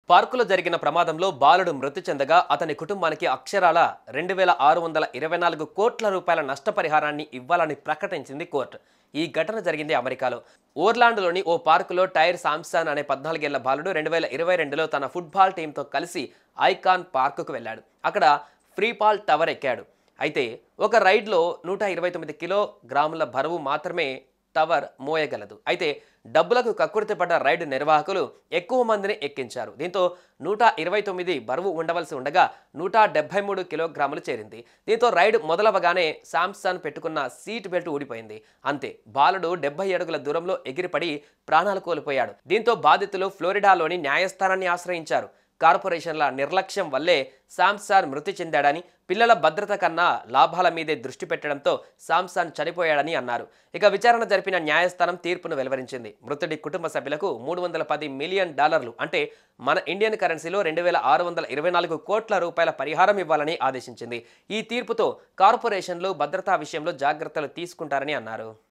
పార్కులో జరిగిన ప్రమాదంలో బాలుడు మృతి చెందగా అతని కుటుంబానికి అక్షరాల 2624 కోట్ల రూపాయల నష్టపరిహారాన్ని ఇవ్వాలని ప్రకటించింది కోర్టు. ఈ ఘటన జరిగింది అమెరికాలో. ఓర్లాండోలోని ఓ పార్కులో టైర్ సామ్సన్ అనే 14 ఏళ్ల బాలుడు 2022లో తన ఫుట్బాల్ టీంతో కలిసి ఐకాన్ పార్కుకు వెళ్ళాడు. అక్కడ ఫ్రీఫాల్ టవర్ ఎక్కాడు. అయితే ఒక రైడ్లో 129 కిలోగ్రాముల బరువు మాత్రమే టవర్ మోయగలదు. అయితే డబ్బులకు కక్కుర్తిపడ్డ రైడ్ నిర్వాహకులు ఎక్కువ మందిని ఎక్కించారు. దీంతో 129 బరువు ఉండవలసి ఉండగా 173 కిలోగ్రాములు చేరింది. దీంతో రైడ్ మొదలవగానే సామ్సన్ పెట్టుకున్న సీట్ బెల్ట్ ఊడిపోయింది. అంతే, బాలుడు 70 అడుగుల దూరంలో ఎగిరిపడి ప్రాణాలు కోల్పోయాడు. దీంతో బాధితులు ఫ్లోరిడాలోని న్యాయస్థానాన్ని ఆశ్రయించారు. కార్పొరేషన్ల నిర్లక్ష్యం వల్లే సామ్సన్ మృతి చెందాడని, పిల్లల భద్రత కన్నా లాభాల మీదే దృష్టి పెట్టడంతో సామ్సన్ చనిపోయాడని అన్నారు. ఇక విచారణ జరిపిన న్యాయస్థానం తీర్పును వెలువరించింది. మృతుడి కుటుంబ సభ్యులకు $310 మిలియన్, అంటే మన ఇండియన్ కరెన్సీలో 2624 కోట్ల రూపాయల పరిహారం ఇవ్వాలని ఆదేశించింది. ఈ తీర్పుతో కార్పొరేషన్లు భద్రతా విషయంలో జాగ్రత్తలు తీసుకుంటారని అన్నారు.